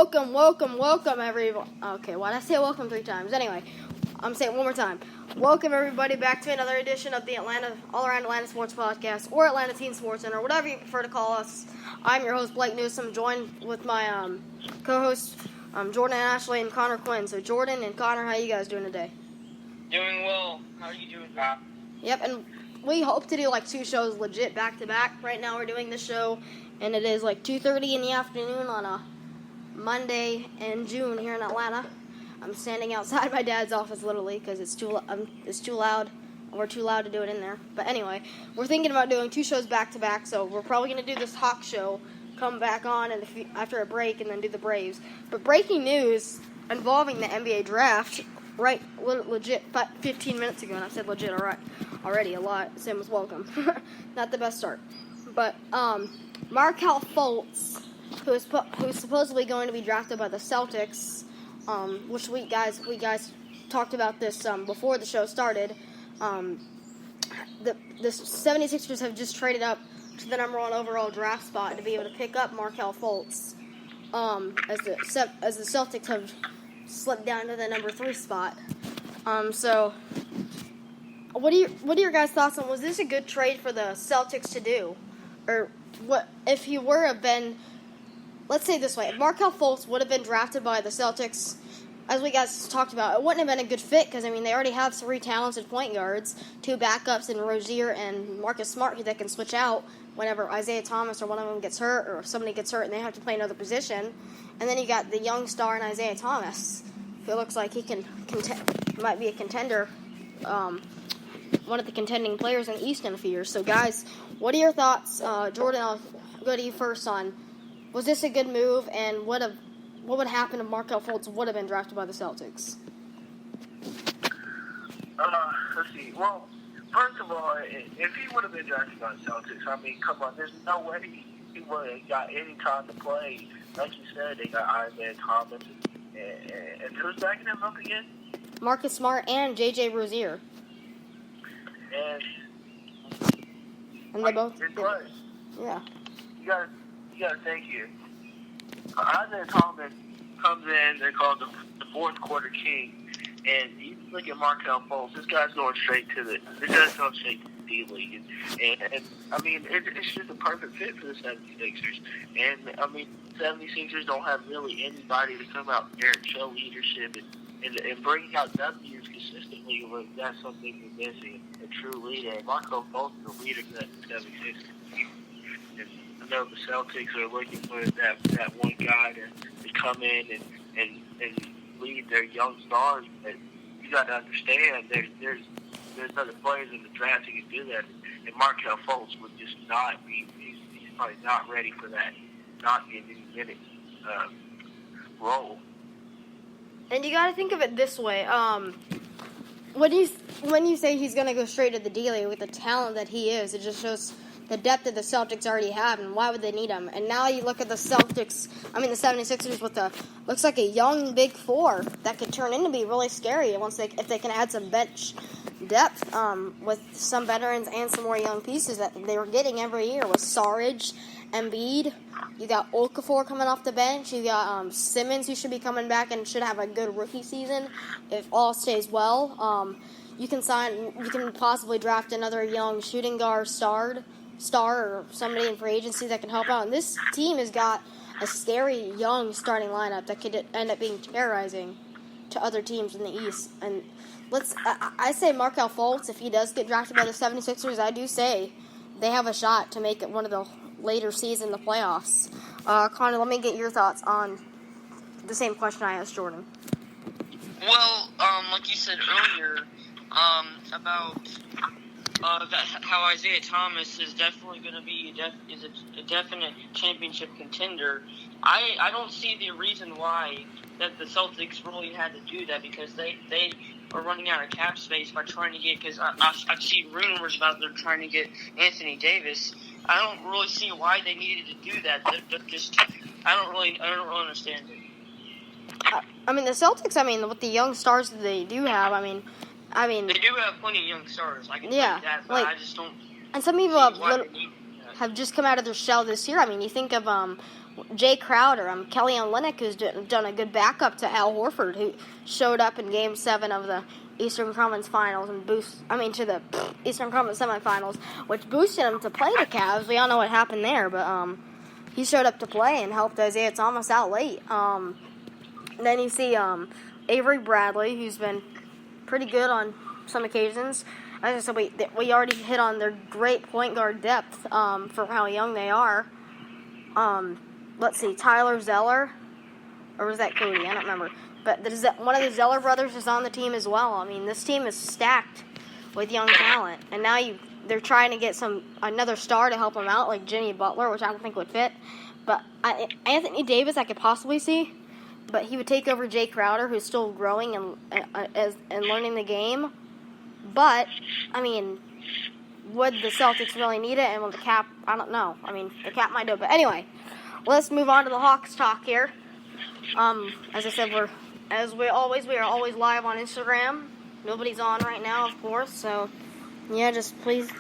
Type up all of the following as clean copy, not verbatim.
Welcome, everyone. Okay, why did I say welcome 3 times? Anyway, I'm saying it one more time. Welcome, everybody, back to another edition of the All Around Atlanta Sports Podcast, or Atlanta Teen Sports Center, whatever you prefer to call us. I'm your host, Blake Newsom, joined with my co-hosts, Jordan and Ashley and Connor Quinn. So, Jordan and Connor, how you guys doing today? Doing well. How are you doing, Bob? Yep, and we hope to do like 2 shows legit back-to-back. Right now we're doing this show, and it is like 2:30 in the afternoon on a Monday in June here in Atlanta. I'm standing outside my dad's office literally because it's too loud. We're too loud to do it in there. But anyway, we're thinking about doing 2 shows back-to-back, so we're probably going to do this Hawk show, come back on and after a break, and then do the Braves. But breaking news involving the NBA draft, right, legit 15 minutes ago, and I said legit already a lot, same as welcome. Not the best start. But Markelle Fultz, who's supposedly going to be drafted by the Celtics, which we guys talked about this before the show started. The 76ers have just traded up to the number 1 overall draft spot to be able to pick up Markelle Fultz, as the Celtics have slipped down to the number 3 spot. So what are your guys' thoughts on, was this a good trade for the Celtics to do? Or what if he were have been, let's say it this way, if Markelle Fultz would have been drafted by the Celtics, as we guys talked about, it wouldn't have been a good fit because, I mean, they already have 3 talented point guards, 2 backups in Rozier and Marcus Smart who they can switch out whenever Isaiah Thomas or one of them gets hurt or if somebody gets hurt and they have to play another position. And then you got the young star in Isaiah Thomas, who looks like he might be a contender, one of the contending players in the East in a few years. So, guys, what are your thoughts? Jordan, I'll go to you first on, was this a good move, and what would happen if Markelle Fultz would have been drafted by the Celtics? Let's see. Well, first of all, if he would have been drafted by the Celtics, I mean, come on, there's no way he would have got any time to play. Like you said, they got Isaiah Thomas and who's backing him up again? Marcus Smart and J.J. Rozier. And they both. Plus, yeah. You gotta thank you. Isaiah Thomas comes in, they call him the fourth quarter king, and you look at Markelle Fultz, this guy's going straight to the D-League, and I mean, it's just a perfect fit for the 76ers, and I mean, 76ers don't have really anybody to come out there and show leadership and bring out W's consistently, when that's something we're missing, a true leader. And Markelle Fultz is a leader for that 76ers team. I know the Celtics are looking for that one guy to come in and lead their young stars, but you got to understand there's other players in the draft who can do that, and Markelle Fultz would just not be. He's probably not ready for that, not getting any minutes role. And you got to think of it this way. When you say he's going to go straight to the D-League with the talent that he is, it just shows the depth that the Celtics already have, and why would they need him? And now you look at the 76ers with looks like a young big 4 that could turn into be really scary if they can add some bench depth with some veterans and some more young pieces that they were getting every year with Saric, Embiid. You got Okafor coming off the bench. You got Simmons, who should be coming back and should have a good rookie season if all stays well. You can possibly draft another young shooting guard star or somebody in free agency that can help out. And this team has got a scary young starting lineup that could end up being terrorizing to other teams in the East. And I say Markelle Fultz, if he does get drafted by the 76ers, I do say they have a shot to make it one of the later seeds in the playoffs. Connor, let me get your thoughts on the same question I asked Jordan. Well, like you said earlier, about how Isaiah Thomas is definitely going to be a definite championship contender. I don't see the reason why that the Celtics really had to do that, because they are running out of cap space by trying to get, because I've seen rumors about they're trying to get Anthony Davis. I don't really see why they needed to do that. I don't really understand it. I mean, the Celtics, with the young stars that they do have, I mean, they do have plenty of young stars. I can tell you that, but I just don't. And some people have just come out of their shell this year. I mean, you think of Jay Crowder, Kelly Olynyk, who's done a good backup to Al Horford, who showed up in Game 7 of the Eastern Conference Finals and to the Eastern Conference Semifinals, which boosted him to play the Cavs. We all know what happened there, but he showed up to play and helped Isaiah Thomas out late. Then you see Avery Bradley, who's been pretty good on some occasions. As I said, we already hit on their great point guard depth for how young they are. Let's see, Tyler Zeller, or was that Cody? I don't remember. But one of the Zeller brothers is on the team as well. I mean, this team is stacked with young talent, and now they're trying to get another star to help them out, like Jimmy Butler, which I don't think would fit. But Anthony Davis, I could possibly see, but he would take over Jay Crowder, who's still growing and learning the game. But I mean, would the Celtics really need it? And will the Cap? I don't know. I mean, the Cap might do it. But anyway, let's move on to the Hawks talk here. As I said, we are always live on Instagram. Nobody's on right now, of course. So yeah, just please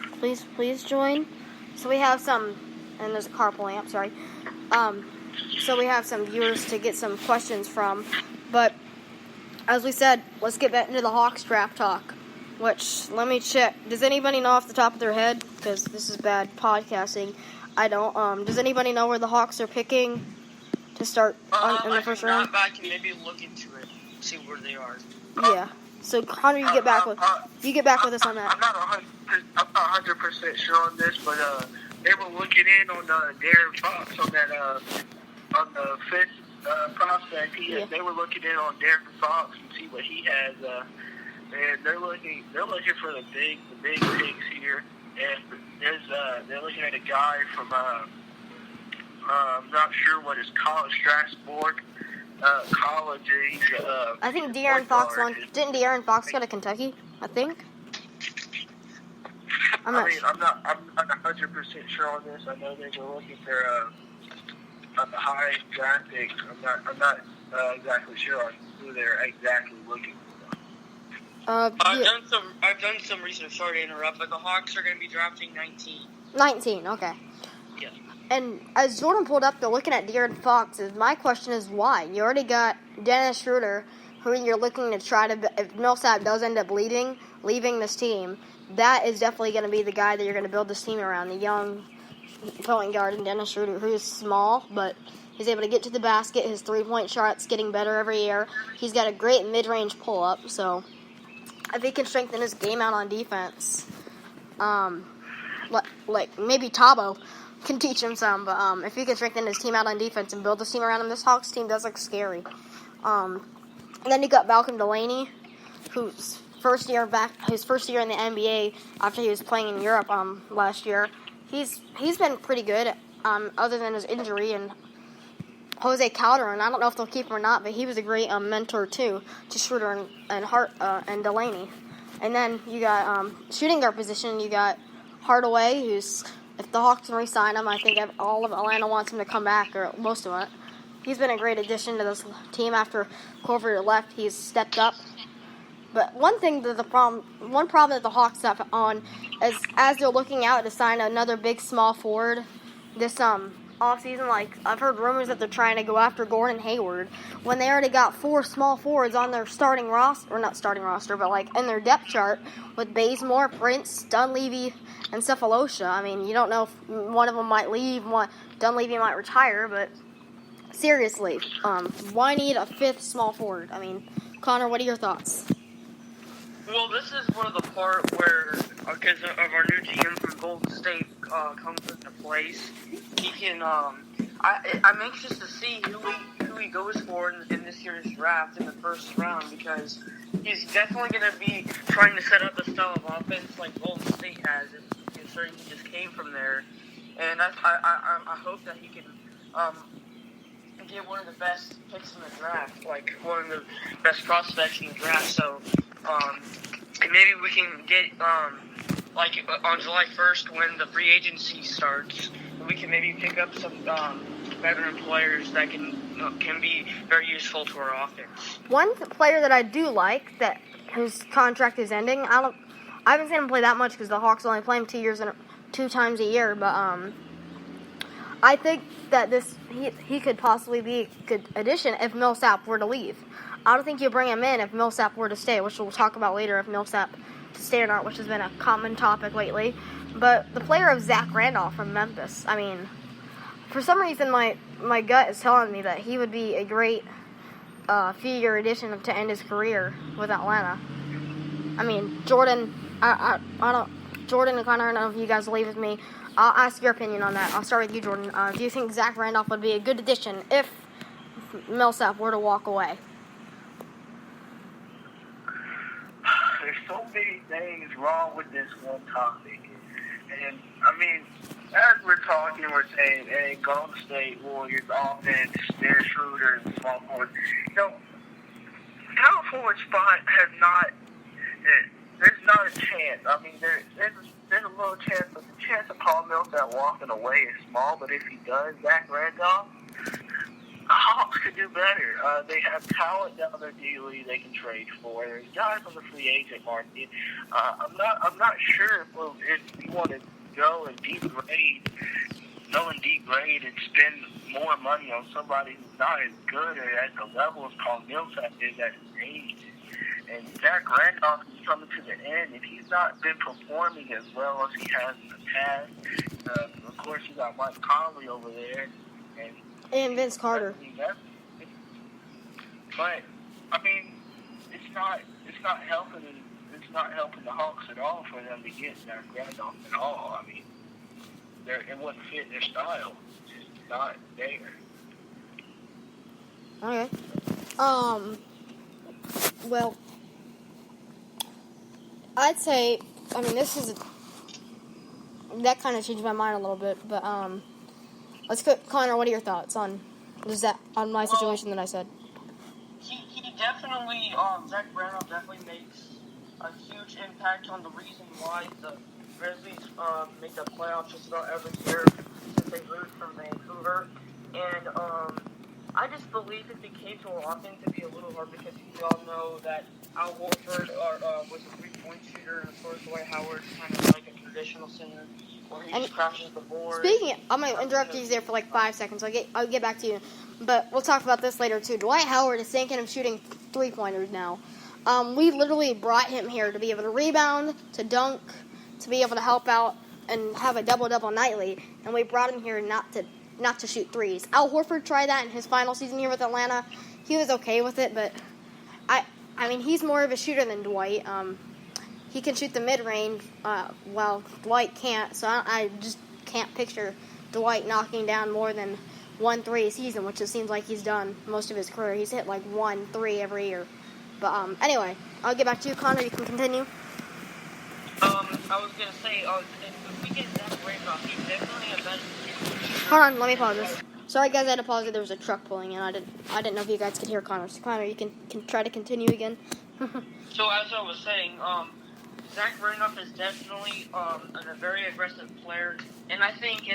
join. So we have some, and there's a car pulling up. Sorry. So we have some viewers to get some questions from. But as we said, let's get back into the Hawks draft talk. Which, let me check. Does anybody know off the top of their head? Because this is bad podcasting. I don't. Does anybody know where the Hawks are picking to start in the first round? I can maybe look into it, see where they are. Yeah. So Connor, you get back with us on that. I'm not 100% sure on this, but they were looking in on Darren Fox on that on the fifth prospect. They were looking in on Darren Fox and see what he has. And they're looking for the big picks here. And they're looking at a guy from I'm not sure what his college, Strasbourg college is. I think De'Aaron Fox won. Didn't De'Aaron Fox go to Kentucky? I think. I'm not 100% sure on this. I know they were looking for a high draft pick. I'm not exactly sure on who they're exactly looking for. I've done some research. Sorry to interrupt, but the Hawks are going to be drafting 19. 19, okay. Yeah. And as Jordan pulled up, they're looking at De'Aaron Fox. My question is why? You already got Dennis Schroeder, who you're looking to try to. If Millsap does end up leaving this team, that is definitely going to be the guy that you're going to build this team around. The young point guard and Dennis Schroeder, who is small, but he's able to get to the basket. His 3-point shot's getting better every year. He's got a great mid-range pull-up, so if he can strengthen his game out on defense, like maybe Tabo can teach him some, but if he can strengthen his team out on defense and build this team around him, this Hawks team does look scary. And then you got Malcolm Delaney, whose first year in the NBA after he was playing in Europe last year. He's been pretty good, other than his injury, and Jose Calderon, I don't know if they'll keep him or not, but he was a great mentor too to Schroeder and Delaney. And then you got shooting guard position. You got Hardaway, who's, if the Hawks can re-sign him, I think all of Atlanta wants him to come back, or most of it. He's been a great addition to this team after Korver left. He's stepped up. But one problem that the Hawks have on is as they're looking out to sign another big small forward this offseason, like I've heard rumors that they're trying to go after Gordon Hayward when they already got 4 small forwards on their starting roster, or not starting roster, but like in their depth chart with Bazemore, Prince, Dunleavy, and Cephalosha. I mean, you don't know if one of them might leave, Dunleavy might retire, but seriously, why need a 5th small forward? I mean, Connor, what are your thoughts? Well, this is one of the part where, because of our new GM from Golden State comes into place, he can. I'm anxious to see who he goes for in this year's draft in the first round, because he's definitely going to be trying to set up a style of offense like Golden State has, considering he just came from there. And I hope that he can get one of the best picks in the draft, like one of the best prospects in the draft. So. And maybe we can get, like, on July 1st when the free agency starts, we can maybe pick up some veteran players that can be very useful to our offense. One player that I do like, whose contract is ending, I haven't seen him play that much because the Hawks only play him 2 times a year, but I think that he could possibly be a good addition if Millsap were to leave. I don't think you bring him in if Millsap were to stay, which we'll talk about later if Millsap to stay or not, which has been a common topic lately. But the player of Zach Randolph from Memphis, I mean, for some reason my gut is telling me that he would be a great few-year addition to end his career with Atlanta. I mean, Jordan, Jordan and Connor, I don't know if you guys will leave with me. I'll ask your opinion on that. I'll start with you, Jordan. Do you think Zach Randolph would be a good addition if Millsap were to walk away? There's so many things wrong with this one topic. And, I mean, as we're talking, we're saying, hey, Golden State Warriors offense, their Schroeder and small forward. You know, power forward spot has not, there's not a chance. I mean, there's a little chance, but the chance of Paul Millsap walking away is small. But if he does, Zach Randolph, the Hawks could do better. They have talent down their D League they can trade for. There's guys on the free agent market. I'm not sure if you want to go and degrade and spend more money on somebody who's not as good or at the level as Paul Millsap is at his age. And Zach Randolph is coming to the end. If he's not been performing as well as he has in the past, of course you got Mike Conley over there, And Vince Carter. But I mean, it's not helping the Hawks at all for them to get Zach Randolph at all. I mean, it wouldn't fit their style. It's just not there. Okay. Well, I'd say, I mean, that kind of changed my mind a little bit, but, let's go, Connor, what are your thoughts on my situation that I said? He definitely, Zach Randolph definitely makes a huge impact on the reason why the Grizzlies make the playoffs just about every year since they lose from Vancouver. And I just believe if it came to our offense, it'd be a little hard because we all know that Al Horford was a three-point shooter, and of course Dwight Howard kind of like a traditional center where he just crashes the board. I'm going to interrupt you there for like 5 seconds. I'll get back to you. But we'll talk about this later too. Dwight Howard is thinking of shooting three-pointers now. We literally brought him here to be able to rebound, to dunk, to be able to help out and have a double-double nightly. And we brought him here not to shoot threes. Al Horford tried that in his final season here with Atlanta. He was okay with it, but I mean, he's more of a shooter than Dwight. He can shoot the mid-range, while Dwight can't. So I just can't picture Dwight knocking down more than 1 3 a season, which it seems like he's done most of his career. He's hit like 1 3 every year. But anyway, I'll get back to you, Connor. You can continue. I was gonna say, if we get Zach Randolph, he's definitely a better. Hold on, let me pause this. Sorry, guys, I had to pause it. There was a truck pulling in. I didn't know if you guys could hear Connor. So, Connor, you can try to continue again. So as I was saying, Zach Randolph is definitely a very aggressive player, and I think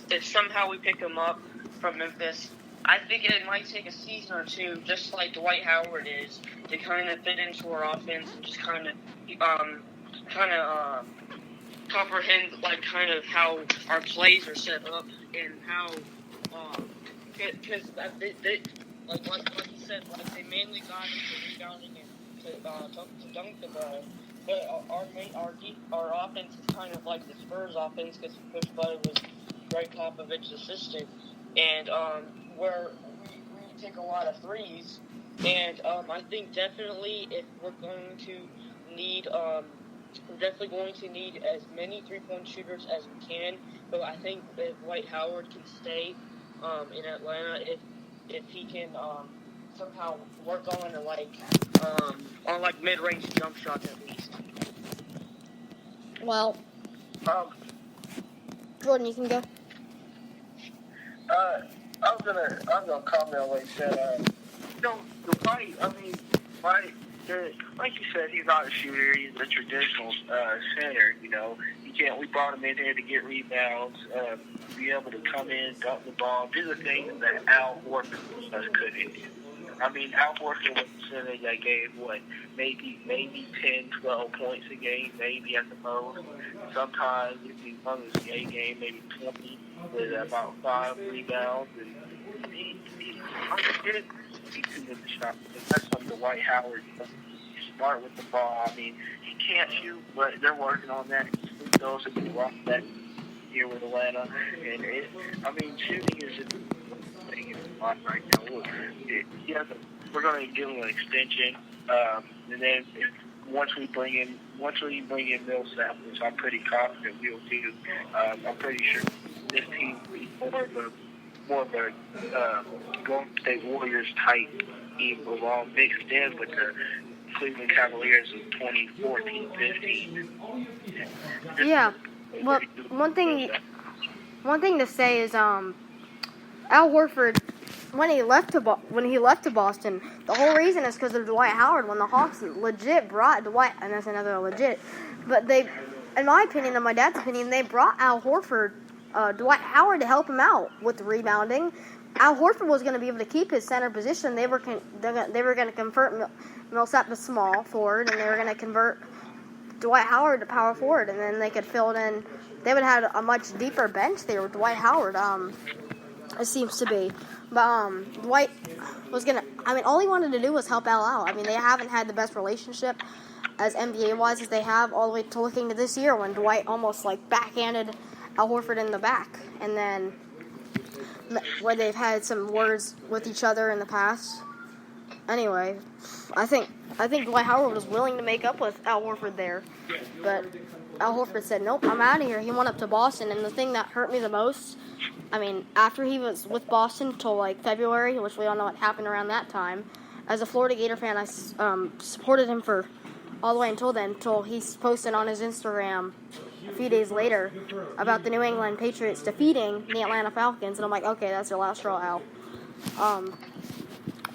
if somehow we pick him up from Memphis, I think it might take a season or two, just like Dwight Howard is, to kind of fit into our offense and just kind of comprehend like kind of how our plays are set up and how because like you said, like they mainly got into rebounding and to dunk the ball. But our offense is kind of like the Spurs offense because Coach Bud was Greg Popovich's assistant, and where we take a lot of threes, and I think definitely if we're going to need we're definitely going to need as many three-point shooters as we can. But I think if Dwight Howard can stay in Atlanta, if he can somehow work on mid-range jump shots at least. Well, Jordan, you can go. I was gonna comment on what he said. Dwight, like you said, he's not a shooter. He's a traditional center. You know, we brought him in here to get rebounds, be able to come in, dump the ball, do the things that Al Horford couldn't do. I mean, Al Horford was the center that gave, maybe 10, 12 points a game, maybe at the most. Sometimes, if he's on his A game, maybe 20 with about 5 rebounds. And he did too many shots. That's something Dwight Howard does. He's smart with the ball. I mean, he can't shoot, but they're working on that. Those have been rough that here with Atlanta. And shooting is a thing in the line right now. We're going to give him an extension, and then once we bring in Millsap, which I'm pretty confident we'll do, I'm pretty sure this team will be more of a Golden State Warriors type team along mixed in with the Cleveland Cavaliers of 2014-15. Yeah. Well, one thing to say is Al Horford, when he left to Boston, the whole reason is because of Dwight Howard. When the Hawks legit brought Dwight, and that's another legit, but they, in my opinion and my dad's opinion, they brought Al Horford, Dwight Howard to help him out with the rebounding. Al Horford was going to be able to keep his center position. They were going to convert Millsap to small forward, and they were going to convert Dwight Howard to power forward, and then they could fill it in. They would have a much deeper bench there with Dwight Howard. It seems to be. But Dwight was going to... I mean, all he wanted to do was help Al out. I mean, they haven't had the best relationship as NBA-wise as they have all the way to looking to this year when Dwight almost, backhanded Al Horford in the back. And then where they've had some words with each other in the past. Anyway, I think Dwight Howard was willing to make up with Al Horford there. But Al Horford said, nope, I'm out of here. He went up to Boston, and the thing that hurt me the most... I mean, after he was with Boston until February, which we all know what happened around that time, as a Florida Gator fan, I supported him for all the way until then, until he posted on his Instagram a few days later about the New England Patriots defeating the Atlanta Falcons, and I'm like, okay, that's your last straw, Al.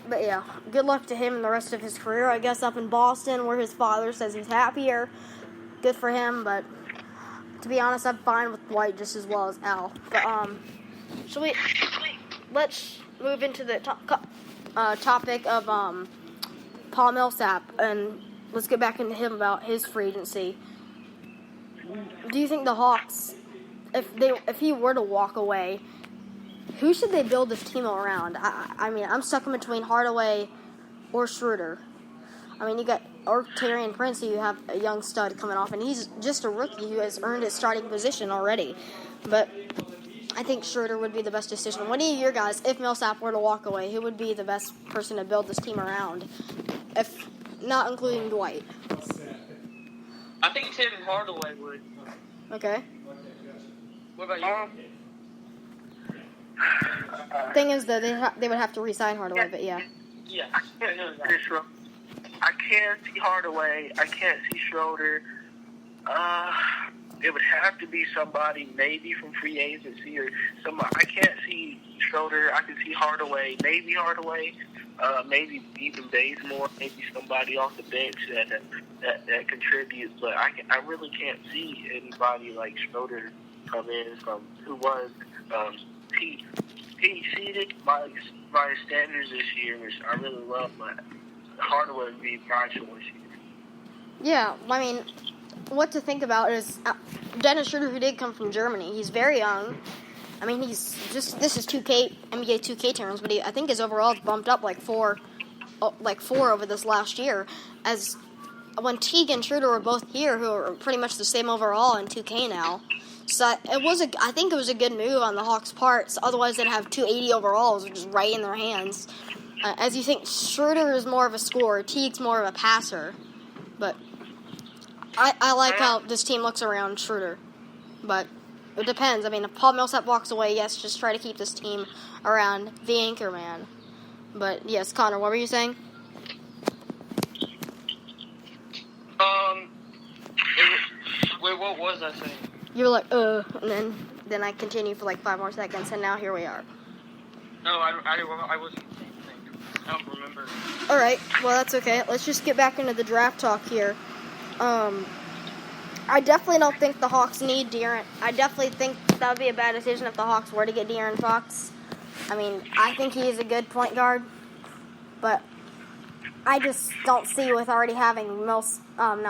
But yeah, good luck to him and the rest of his career, I guess, up in Boston, where his father says he's happier. Good for him, but to be honest, I'm fine with Dwight just as well as Al. But, let's move into the topic of Paul Millsap, and let's get back into him about his free agency. Do you think the Hawks, if he were to walk away, who should they build this team around? I mean, I'm stuck in between Hardaway or Schroeder. I mean, you got Taurean Prince, you have a young stud coming off, and he's just a rookie who has earned his starting position already. But I think Schroeder would be the best decision. What do you guys, if Millsap were to walk away, who would be the best person to build this team around, if not including Dwight? I think Tim Hardaway would. Okay. What about you? Thing is, though, they would have to re-sign Hardaway, but yeah. Yeah. I can't see Hardaway. I can't see Schroeder. It would have to be somebody maybe from free agency or somebody. I can't see Schroeder. I can see Hardaway. Maybe Hardaway. Maybe even Bazemore. Maybe somebody off the bench that contributes. But I really can't see anybody like Schroeder come in from who was he exceeded my standards this year, which I really love. But Hardaway would be my choice here. Yeah, I mean, what to think about is Dennis Schroeder, who did come from Germany. He's very young. I mean, he's just, this is NBA 2K terms, but I think his overall is bumped up like four over this last year. As when Teague and Schroeder were both here, who are pretty much the same overall in 2K now. So I think it was a good move on the Hawks' part. So otherwise, they'd have 280 overalls, which is right in their hands. As you think, Schroeder is more of a scorer, Teague's more of a passer. But I like how this team looks around Schroeder. But it depends. I mean, if Paul Millsap walks away, yes, just try to keep this team around the anchor man. But yes, Connor, what were you saying? Wait, what was I saying? You were like, and then I continued for like 5 more seconds, and now here we are. No, I wasn't saying anything. I don't remember. Alright, well, that's okay. Let's just get back into the draft talk here. I definitely don't think the Hawks need De'Aaron. I definitely think that would be a bad decision if the Hawks were to get De'Aaron Fox. I mean, I think he is a good point guard. but I just don't see with already having Malcolm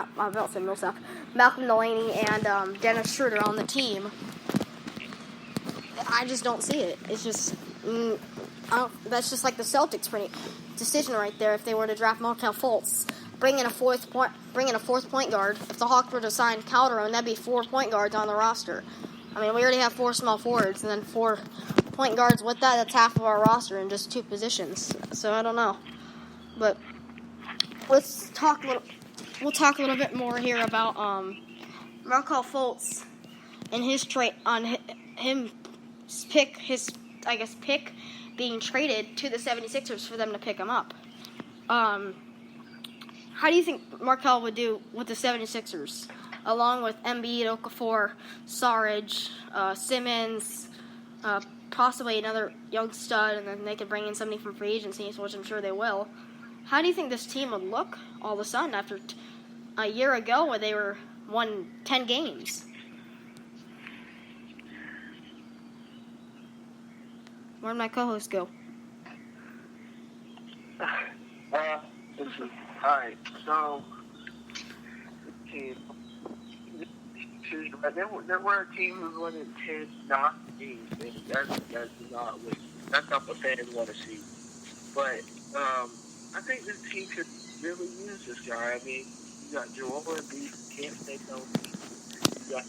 Delaney and Dennis Schroeder on the team. I just don't see it. It's just that's just like the Celtics' decision right there. If they were to draft Markelle Fultz, bring in a fourth point guard. If the Hawks were to sign Calderon, that'd be 4 point guards on the roster. I mean, we already have 4 small forwards, and then 4 point guards with that. That's half of our roster in just 2 positions. So I don't know, but let's talk we'll talk a little bit more here about Markelle Fultz and his trade on his pick being traded to the 76ers for them to pick him up. How do you think Markelle would do with the 76ers, along with Embiid, Okafor, Saric, Simmons, possibly another young stud, and then they could bring in somebody from free agency, which I'm sure they will. How do you think this team would look all of a sudden after a year ago where they won 10 games? Where'd my co-host go? Alright, so there were a team who won in 10 games, and that's not what fans want to see. But I think this team could really use this guy. I mean, you got Joel Embiid who can't stay healthy. You got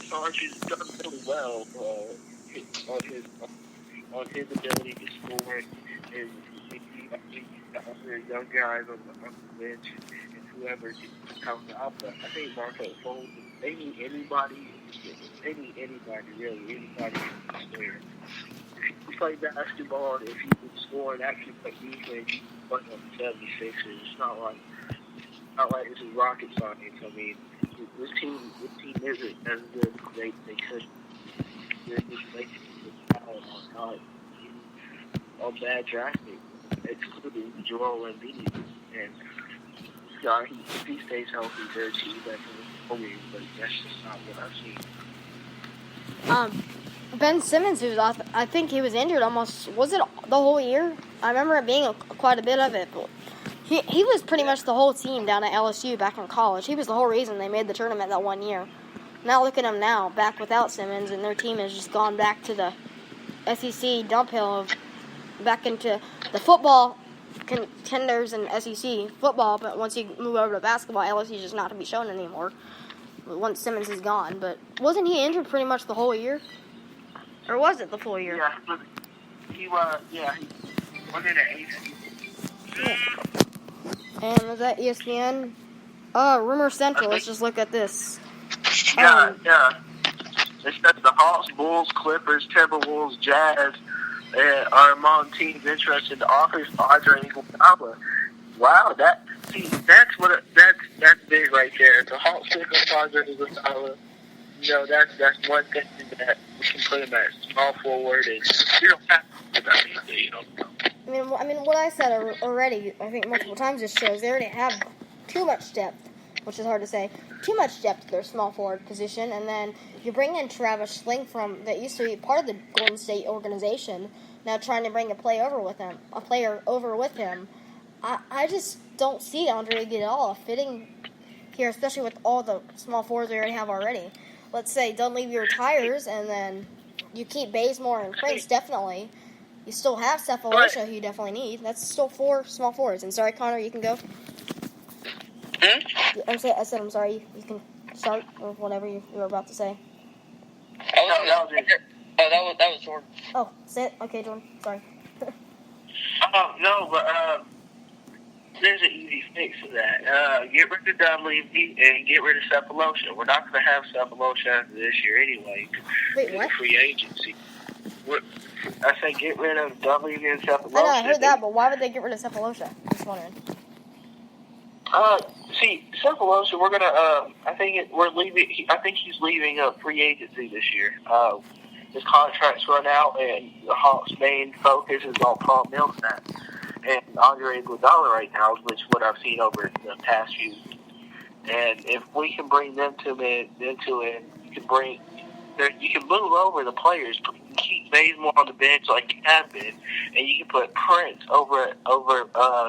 Sarge who's done really well on his ability to score, and other young guys on the bench and whoever comes out. But I think Markelle Fultz, they need anybody really, anybody can score. If you play basketball, if you can score and actually play defense, you can play on the 76ers. It's not like this is rocket science. I mean, this team isn't as good as they could. They're just making on bad drafting, excluding Joel Embiid. And this guy, if he stays healthy, they're achieve that for me, but that's just not what I've seen. Ben Simmons, I think he was injured almost, was it the whole year? I remember it being quite a bit of it, but he was pretty much the whole team down at LSU back in college. He was the whole reason they made the tournament that one year. Now look at him now, back without Simmons, and their team has just gone back to the SEC dump hill of back into the football contenders in SEC football, but once you move over to basketball, LSU is just not to be shown anymore once Simmons is gone. But wasn't he injured pretty much the whole year? Or was it the full year? Yeah, he was in the ACC. And was that ESPN? Rumor Central, let's just look at this. Yeah. It says the Hawks, Bulls, Clippers, Timberwolves, Jazz are among teams interested in offers Andre Iguodala. Wow, that's big right there. The Hawks pick up Andre Iguodala. You know, that's one thing that we can put him at small forward, and you don't have to do that anything, you know. I mean, what I said already, I think multiple times, this shows they already have too much depth, which is hard to say. Too much depth to their small forward position, and then you bring in Travis Schlenk that used to be part of the Golden State organization, now trying to bring a player over with him. I just don't see Andre Iguodala fitting here, especially with all the small forwards we already have already. Let's say Dunleavy retires, and then you keep Bazemore and Prince, definitely. You still have Cephalosha, who you definitely need. That's still 4 small forwards. And sorry, Connor, you can go. I said I'm sorry. You can start with whatever you were about to say. That was Jordan. Oh, say it. Okay, Jordan. Sorry. No, but there's an easy fix to that. Get rid of Dunleavy and get rid of Cephalosha. We're not going to have Cephalosha after this year anyway. Wait, what? Free agency. I say get rid of Dunleavy and Cephalosha. I know, I heard that, but why would they get rid of Cephalosha? I'm just wondering. See, Cephalosha, we're gonna. I think he's leaving free agency this year. His contract's run out, and the Hawks' main focus is on Paul Millsap and Andre Iguodala right now, which is what I've seen over the past few. And if we can bring them into it, you can move over the players, but you can keep keep Bazemore on the bench like you have been, and you can put Prince over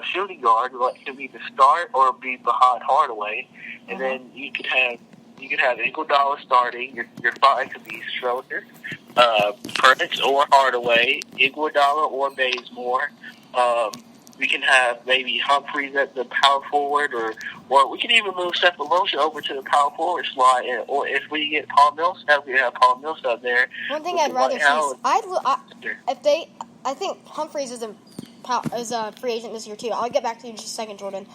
shooting guard, let him either start or be behind Hardaway, and then you could have Iguodala starting. Your five could be Schroeder, Prince or Hardaway, Iguodala or Bazemore. We can have maybe Humphreys at the power forward, or we can even move Cephalosha over to the power forward slot. Or if we get Paul Millsap, we have Paul Millsap there. One thing I'd rather see, I think Humphreys is a free agent this year too. I'll get back to you in just a second, Jordan.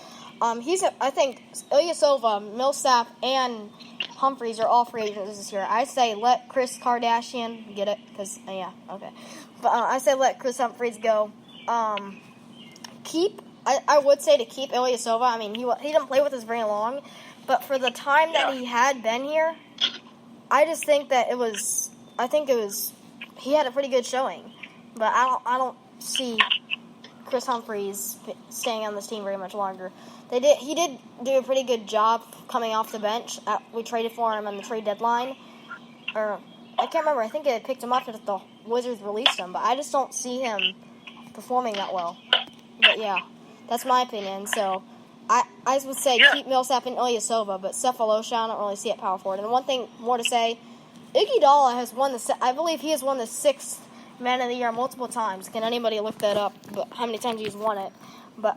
I think Ilyasova, Millsap, and Humphreys are all free agents this year. I say let Chris Kardashian get it, because okay. But I say let Chris Humphreys go. I would say to keep Ilyasova. I mean, he didn't play with us very long, but for the time that he had been here, I just think that he had a pretty good showing. But I don't see Chris Humphreys staying on this team very much longer. He did do a pretty good job coming off the bench. We traded for him on the trade deadline, or I can't remember. I think it picked him up if the Wizards released him, but I just don't see him performing that well. But yeah, that's my opinion. So I would say keep Millsap and Ilyasova, but Cephalosha I don't really see at power forward. And one thing more to say, Iguodala has won I believe he has won the 6th Man of the Year multiple times. Can anybody look that up? But how many times he's won it? But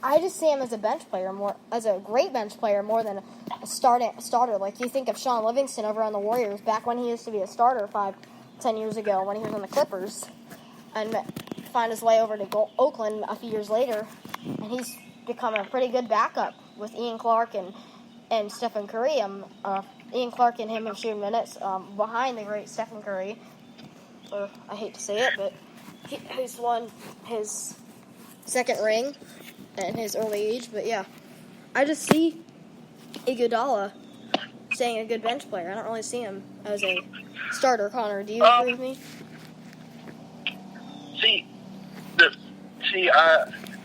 I just see him as a bench player as a great bench player more than a starter. Like you think of Sean Livingston over on the Warriors back when he used to be a starter 5-10 years ago when he was on the Clippers, and find his way over to Oakland a few years later, and he's become a pretty good backup with Ian Clark and Stephen Curry. Ian Clark and him have shared minutes behind the great Stephen Curry. I hate to say it, but he's won his 2nd ring at his early age. But yeah, I just see Iguodala staying a good bench player. I don't really see him as a starter. Connor, do you agree with me?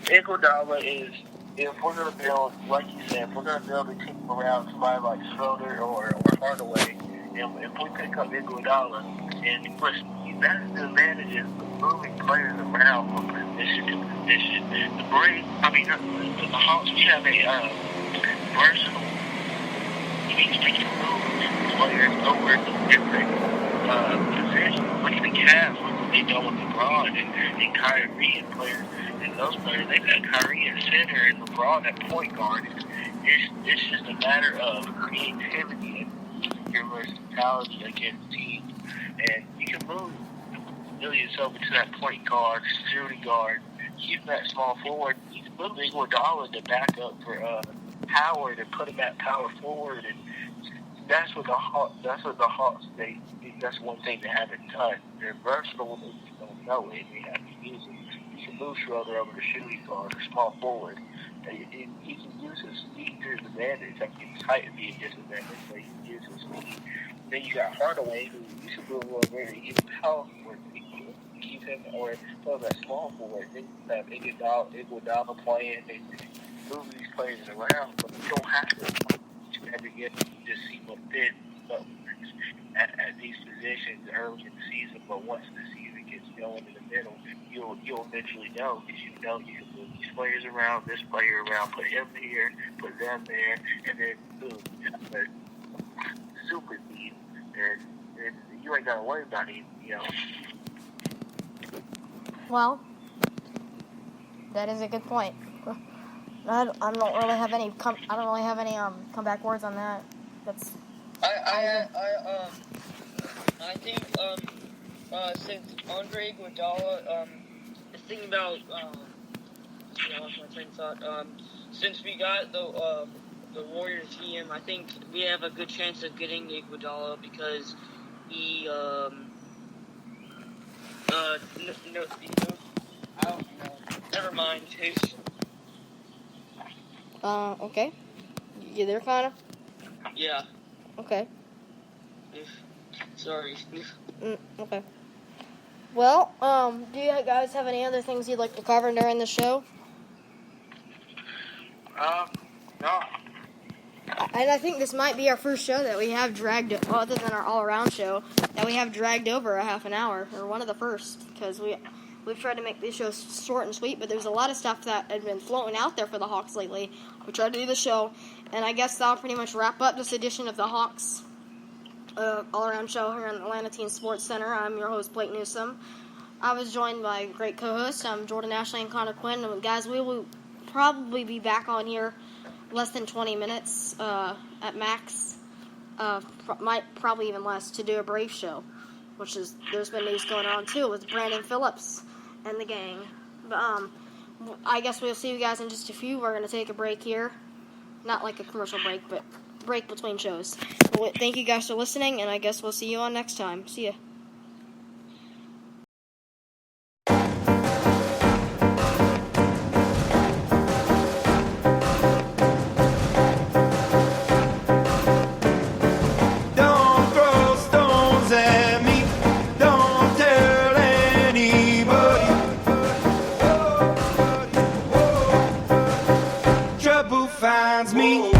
Iguodala is, if we're going to build, like you said, if we're going to build a team around somebody like Schroeder or Hardaway, and if we pick up Iguodala, and that's the advantage of moving players around from position to position. The Hawks, we have a versatile, means we can move players over to different positions. Look at the Cavs, look what they done with LeBron and Kyrie and players. And those players, they've got Kyrie at center and LeBron at point guard. It's just a matter of creativity and your versatility against teams. And you can move Ilyasova to that point guard, shooting guard, keep that small forward. You can move Iguodala to back up for Howard and put him at power forward. And that's what the Hawks. That's one thing they haven't done. They're versatile. They just don't know it. They have to use it. You can move Schroeder over to shooting guard or small forward. He can use his speed to his advantage. I mean, his height would be a disadvantage, but he can use his speed. Then you got Hardaway, who you should move over and even power forward. Keep him or put him at small forward. Then you have Iguodala playing and move these players around, but you don't have to. You have to just see what fits at these positions early in the season. But once the season gets going in the middle, you'll eventually know, because you know you can move these players around, this player around, put him here, put them there, and then boom, you have a super team. And you ain't gotta worry about it, Well, that is a good point. I don't really have any comeback words on that. That's. I think since Andre Iguodala, thinking about lost my train of thought. Since we got the Warriors GM, I think we have a good chance of getting Iguodala because he I don't know. Never mind. Okay. You there, Connor? Yeah. Okay. Sorry. Okay. Well, do you guys have any other things you'd like to cover during the show? No. And I think this might be our first show that we have dragged, other than our all-around show, that we have dragged over a half an hour, or one of the first, because we've tried to make these shows short and sweet, but there's a lot of stuff that had been floating out there for the Hawks lately. We tried to do the show, and I guess that'll pretty much wrap up this edition of the Hawks all-around show here in the Atlanta Teen Sports Center. I'm your host, Blake Newsome. I was joined by great co-hosts, Jordan Ashley and Connor Quinn. And guys, we will probably be back on here less than 20 minutes at max, might probably even less, to do a Brave show, which is, there's been news going on too with Brandon Phillips and the gang. But I guess we'll see you guys in just a few. We're going to take a break here, not like a commercial break, but break between shows. Well, thank you guys for listening, and I guess we'll see you on next time. See ya. Finds me